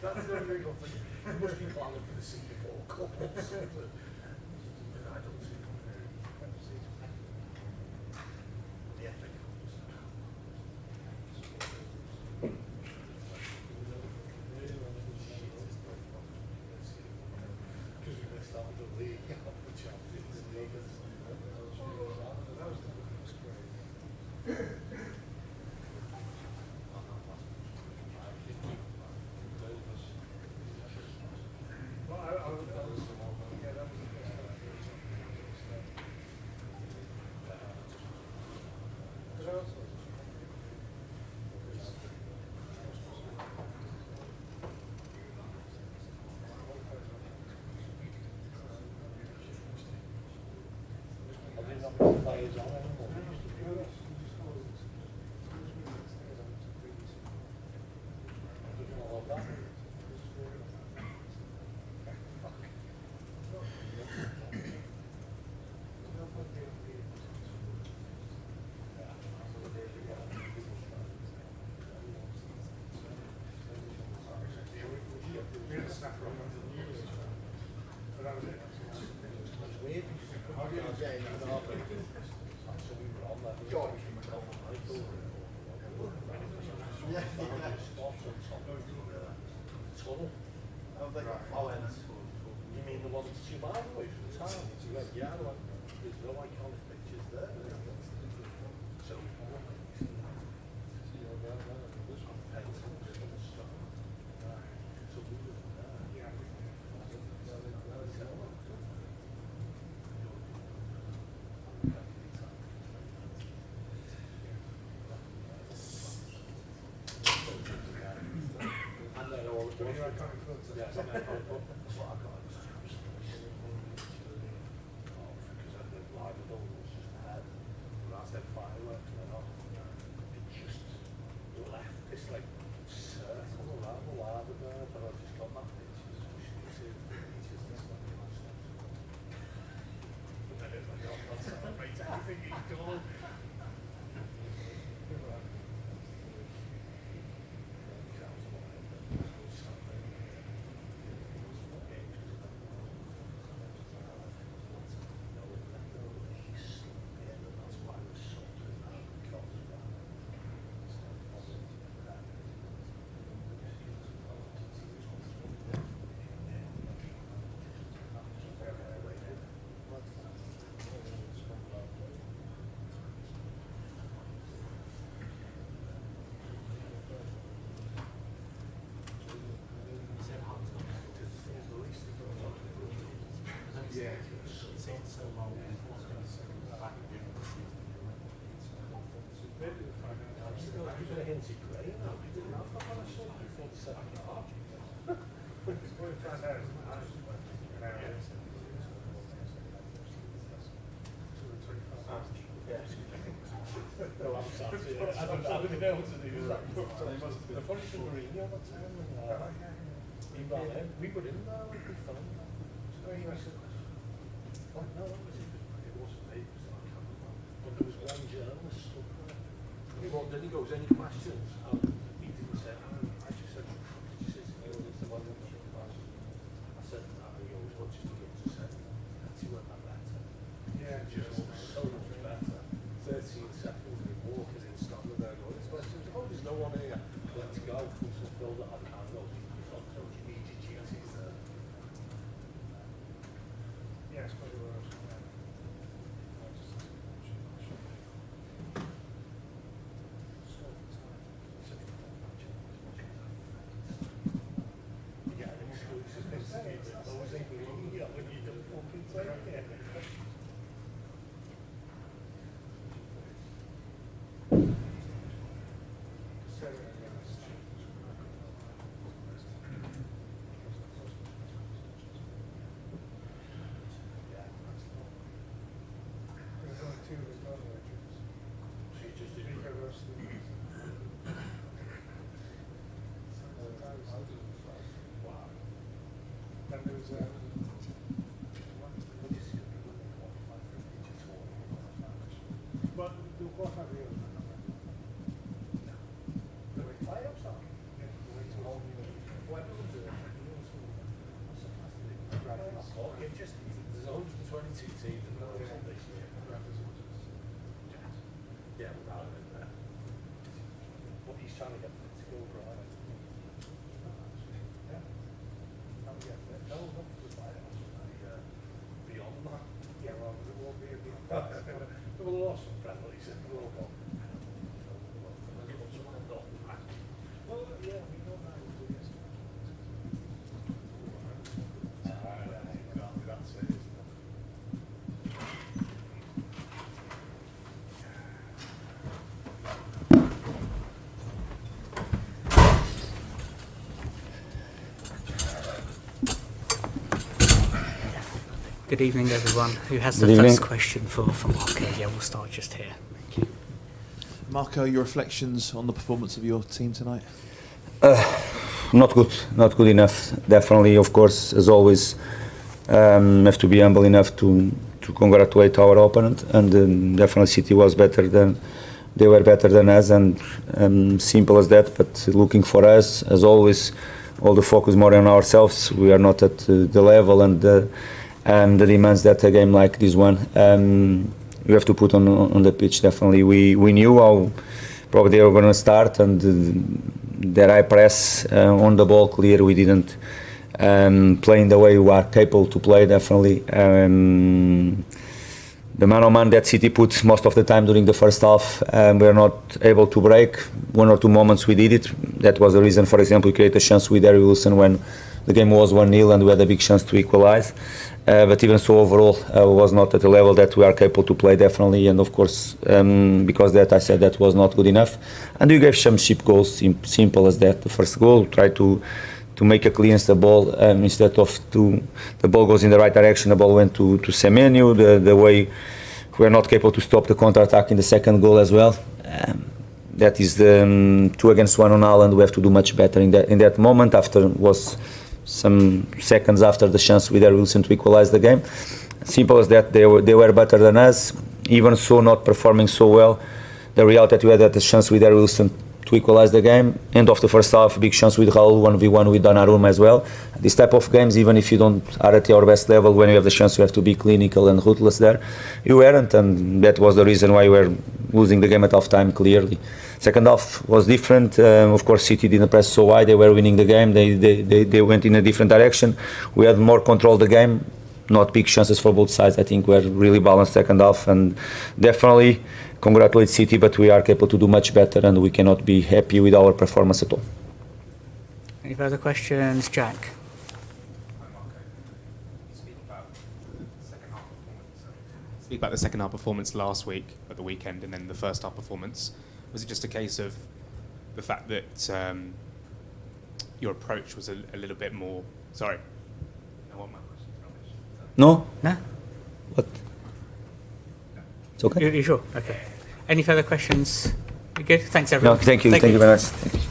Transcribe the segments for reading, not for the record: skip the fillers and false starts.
That's the only thing I'm thinking. You must be planning for the Singapore Cup or something. I don't see the FA Cup. Because we missed out on the league, the Champions League. That was great. Players on anymore. You mean the one that's 2 miles away from the town? Yeah, there's no iconic pictures there. So, We were in there, we'd be fine. So he said, oh, no, that was it. It wasn't me, it was I can't remember. But there was one journalist stuck there. Then he goes, any questions? He didn't say, I just said, he says, it's the one that was I said, he goes, what just to get to say? That's he went that better. Yeah, just so much better. 13 seconds, we walking in, standing there, going, this questions, oh, there's no one here. Let's go. Some Phil that had handles. Yes, but it was. But the what have you? The playoffs are. Just there's 122 teams in the world this year. Yeah, without it there. What he's trying to get to go right. Yeah. Trying to get there. No, not for the playoffs. Beyond that. Yeah, well, it won't be a big. There were lots of friendlies in the World Cup. Well, yeah, we know that. That's it, isn't it? Good evening, everyone. Who has the first question for Marco? Yeah, we'll start just here. Thank you. Marco, your reflections on the performance of your team tonight? Not good enough. Definitely, of course, as always, have to be humble enough to congratulate our opponent, and definitely City was better than they were better than us, and simple as that. But looking for us, as always, all the focus more on ourselves. We are not at the level and the demands that a game like this one we have to put on the pitch. Definitely, we knew how probably they were going to start, and their high press on the ball clear. We didn't play in the way we are capable to play. Definitely, the man-on-man that City put most of the time during the first half, we are not able to break. One or two moments we did it. That was the reason, for example, we created a chance with Harry Wilson when the game was 1-0 and we had a big chance to equalise. But even so, overall, was not at the level that we are capable to play, definitely. And of course, because that I said that was not good enough. And we gave some cheap goals, simple as that. The first goal, tried to make a clearance the ball instead of the ball goes in the right direction. The ball went to Semenyo. The way we are not capable to stop the counter-attack in the second goal as well. That is the 2 against 1 on Haaland. We have to do much better in that moment. After was some seconds after the chance with Wilson to equalise the game. Simple as that. They were better than us. Even so, not performing so well. The reality that we had the chance with Wilson to equalise the game. End of the first half, big chance with Raul, 1v1 with Donnarumma as well. This type of games, even if you are at your best level, when you have the chance, you have to be clinical and ruthless there. You weren't, and that was the reason why we were losing the game at half time clearly. Second half was different. Of course, City didn't press so wide. They were winning the game. They went in a different direction. We had more control of the game. Not big chances for both sides. I think we were really balanced second half, and definitely congratulate City, but we are capable to do much better, and we cannot be happy with our performance at all. Any further questions, Jack? speak about the second half performance last week at the weekend and then the first half performance. Was it just a case of the fact that your approach was a little bit more... Sorry. I want my question. No? No? What? It's okay? You sure? Okay. Any further questions? You good? Thanks, No, everyone. thank you. Thank you very much. Thank you.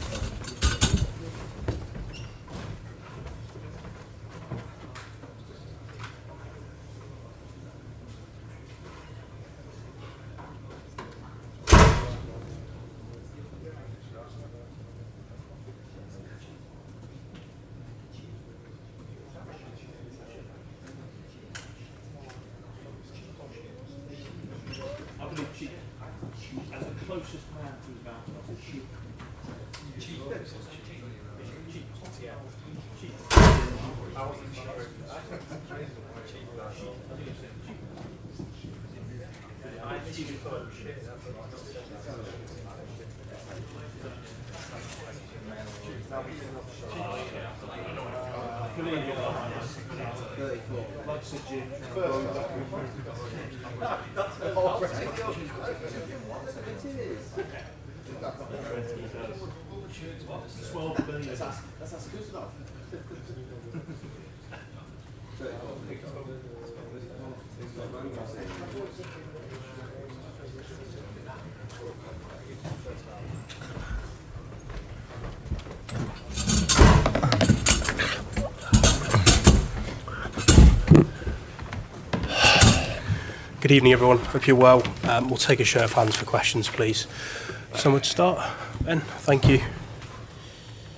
Good evening, everyone. Hope you're well. We'll take a show of hands for questions, please. Someone to start? Ben, thank you.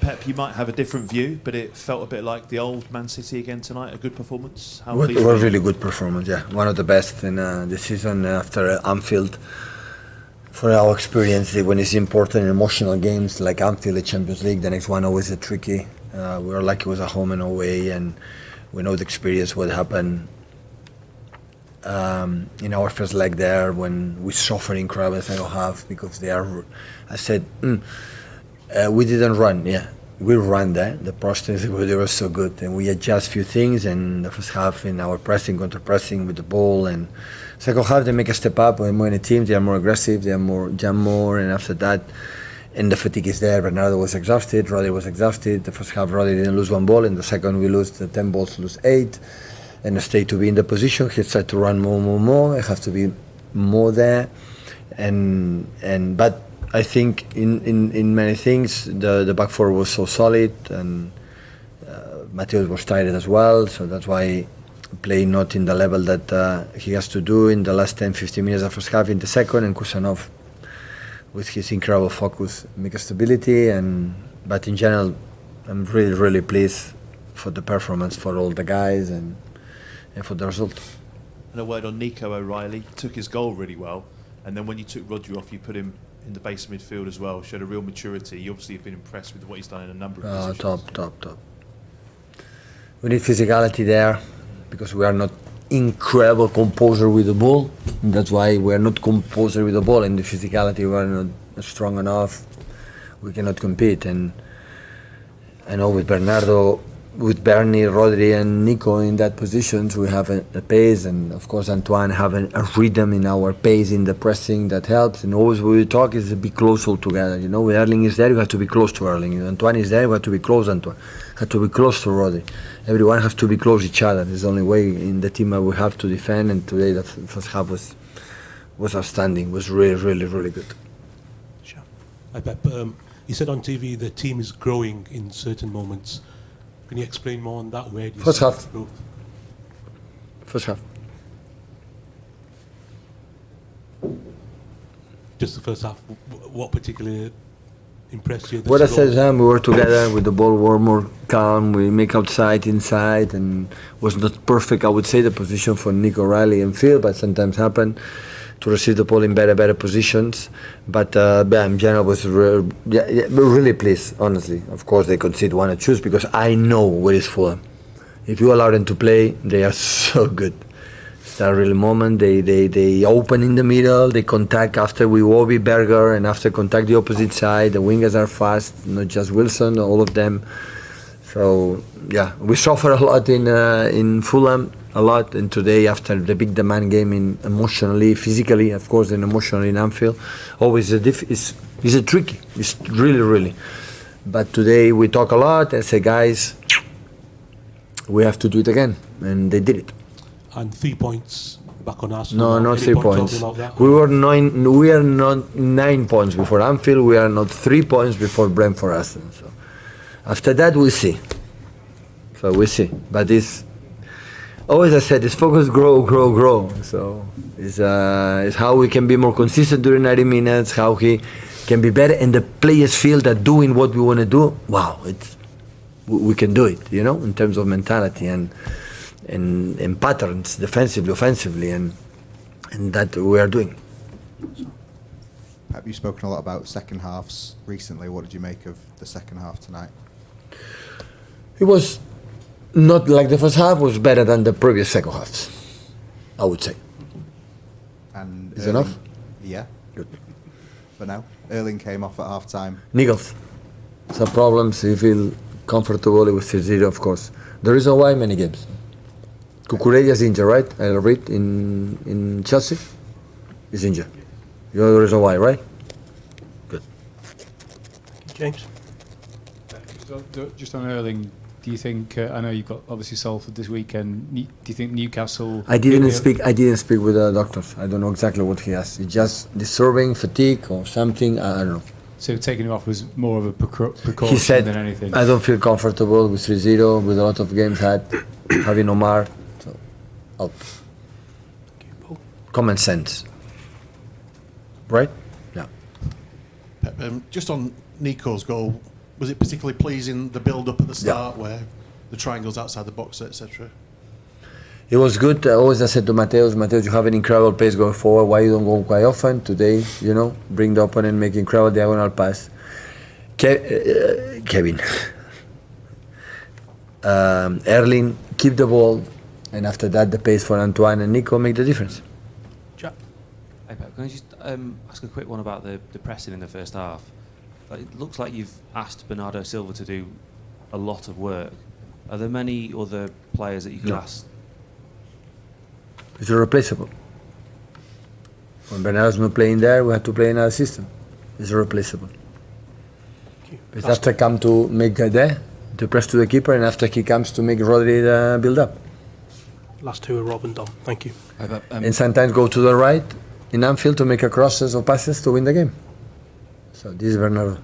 Pep, you might have a different view, but it felt a bit like the old Man City again tonight. A good performance. It was a really good performance, yeah. One of the best in the season after Anfield. For our experience, when it's important in emotional games like Anfield, the Champions League, the next one always is tricky. We were lucky it was a home and away, and we know the experience what happened in our first leg there when we suffered incredible in second half because they are. I said we didn't run. Yeah, we ran there. The process they were so good, and we adjust few things. And the first half in our pressing, counter pressing with the ball, and second half they make a step up. We're more in a team. They are more aggressive. They are more jump more, and after that. And the fatigue is there. Bernardo was exhausted. Rodri was exhausted. The first half, Rodri didn't lose one ball. In the second, we lose the 10 balls, lose 8. And stay to be in the position. He tried to run more. I have to be more there. But I think in many things the back four was so solid, and Matthews was tired as well. So that's why playing not in the level that he has to do in the last 10-15 minutes of first half. In the second, and Kusanov with his incredible focus, make a stability. But in general, I'm really pleased for the performance for all the guys and for the result. And a word on Nico O'Reilly. Took his goal really well, and then when you took Rodri off, you put him in the base midfield as well. Showed a real maturity. You obviously have been impressed with what he's done in a number of positions. Top. We need physicality there because we are not incredible composer with the ball. And that's why we are not composer with the ball. And the physicality, we are not strong enough. We cannot compete. And I know with Bernardo, with Bernie, Rodri and Nico in that positions, we have a pace, and of course Antoine having a rhythm in our pace in the pressing that helps. And always when we talk is to be close all together. You know, when Erling is there, you have to be close to Erling. When Antoine is there, you have to be close to Antoine. Have to be close to Rodri. Everyone has to be close to each other. It's the only way in the team that we have to defend. And today the first half was outstanding. Was really good. Sure. Hi Pep. You said on TV the team is growing in certain moments. Can you explain more on that? Where do you First see half. growth? First half. Just the first half. What particularly impressed you? What I said, we were together with the ball, we were more calm. We make outside, inside, and was not perfect. I would say the position for Nico O'Reilly and Phil, but sometimes happen to receive the ball in better positions. But in general, was we're really pleased, honestly. Of course, they concede one or two because I know where is Fulham. If you allow them to play, they are so good. It's that real moment. They open in the middle. They contact after we Wobby Berger, and after contact the opposite side. The wingers are fast, not just Wilson, all of them. So yeah, we suffer a lot in Fulham. a lot. And today, after the big demand game, in emotionally, physically, of course, and emotionally in Anfield, always it's a tricky. It's really. But today we talk a lot and say, guys, we have to do it again, and they did it. And 3 points back on Arsenal. No, not Any 3 point points. talking about that? We were 9. We are not 9 points before Anfield. We are not 3 points before Brentford Arsenal. So after that, we'll see. So we'll see. But it's always, I said, it's focus, grow. So it's how we can be more consistent during 90 minutes. How he can be better, and the players feel that doing what we want to do. Wow, we can do it. You know, in terms of mentality and patterns, defensively, offensively, and that we are doing. Have you spoken a lot about second halves recently? What did you make of the second half tonight? It was not like the first half, was better than the previous second halves, I would say. And Is enough? Yeah. Good. For now, Erling came off at half time. Niggles. Some problems, he feel comfortable with 0, of course. The reason why, many games. Cucurella's injured, right? I read in Chelsea. He's injured. You know the reason why, right? Good. James? Just on Erling, do you think? I know you've got obviously Salford this weekend. Do you think Newcastle? I didn't speak with the doctors. I don't know exactly what he has. It's just disturbing fatigue or something. I don't know. So taking him off was more of a precaution He said, than anything. I don't feel comfortable with 3-0, with a lot of games had, having Omar. So, out. Common sense. Right? Yeah. Just on Nico's goal, was it particularly pleasing, the build-up at the start where the triangles outside the box, etc.? It was good. Always I said to Mateus, you have an incredible pace going forward. Why you don't go quite often? Today, bring the opponent, make incredible diagonal pass. Kevin. Erling, keep the ball. And after that, the pace for Antoine and Nico make the difference. Jack? Hey, Pep, can I just ask a quick one about the pressing in the first half? It looks like you've asked Bernardo Silva to do a lot of work. Are there many other players that you could ask? It's irreplaceable. When Bernardo's not playing there, we have to play another system. It's irreplaceable. But after come to make there, to press to the keeper, and after he comes to make Rodri build up. Last two are Rob and Dom. Thank you. And sometimes go to the right in Anfield to make a crosses or passes to win the game. So this is Bernardo.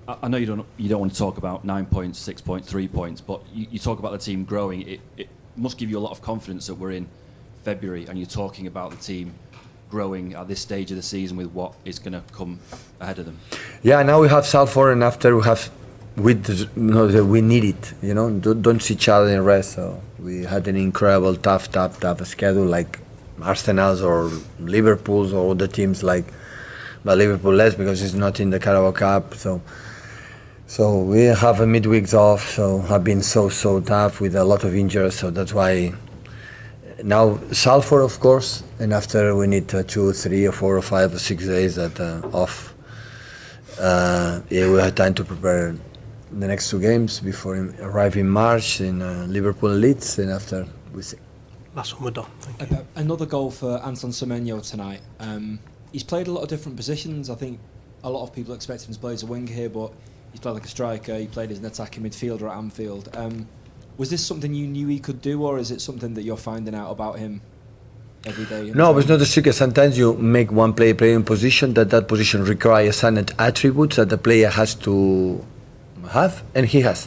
I know you don't want to talk about 9 points, 6 points, 3 points, but you talk about the team growing. It must give you a lot of confidence that we're in February and you're talking about the team growing at this stage of the season with what is going to come ahead of them. Yeah, now we have Salford, and after we have we need it. Don't see each other in rest. So we had an incredible tough schedule like Arsenal's or Liverpool's or other teams but Liverpool less because it's not in the Carabao Cup. So we have a midweeks off. So have been so tough with a lot of injuries. So that's why now Salford, of course, and after we need 2, 3, or 4, or 5, or 6 days off. We have time to prepare the next 2 games before arrive in March in Liverpool and Leeds, and after we see. Last one we're done. Thank you. Another goal for Anton Semenyo tonight. He's played a lot of different positions. I think a lot of people expect him to play as a winger here, but he's played like a striker. He played as an attacking midfielder at Anfield. Was this something you knew he could do, or is it something that you're finding out about him every day? No, it's not a secret. Sometimes you make one player play in position that position requires certain attributes that the player has to have, and he has.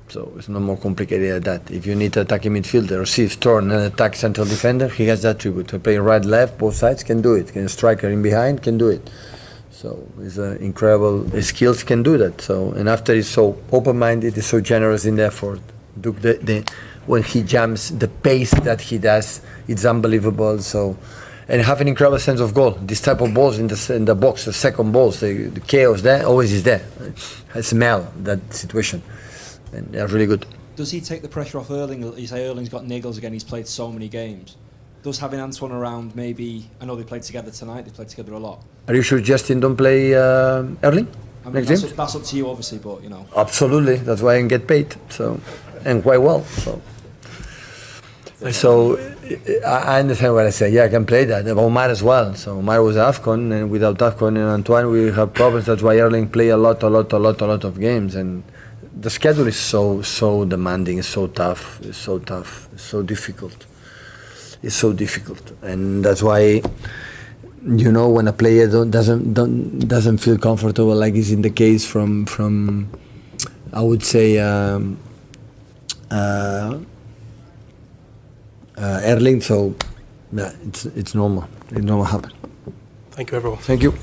So it's not more complicated than that. If you need to attack a midfielder, receive, turn, and attack central defender, he has that attribute. To play right, left, both sides can do it. Can striker in behind can do it. So it's incredible. His skills can do that. So and after he's so open-minded, he's so generous in the effort. When he jumps, the pace that he does, it's unbelievable. So and have an incredible sense of goal. This type of balls in the box, the second balls, the chaos there always is there. I smell that situation. And they're really good. Does he take the pressure off Erling? You say Erling's got niggles again, he's played so many games. Does having Antoine around maybe, I know they played together tonight, they played together a lot. Are you sure Justin don't play Erling? I mean, that's up to you obviously, but Absolutely, that's why I can get paid, so, and quite well. So So I understand what I say. Yeah, I can play that. Omar as well. So Omar was AFCON, and without AFCON and Antoine, we have problems. That's why Erling play a lot of games, and the schedule is so demanding. It's so tough. It's so difficult. It's so difficult, and that's why. When a player doesn't feel comfortable, like is in the case from I would say Erling. So yeah, it's normal. It normal happen. Thank you, everyone. Thank you.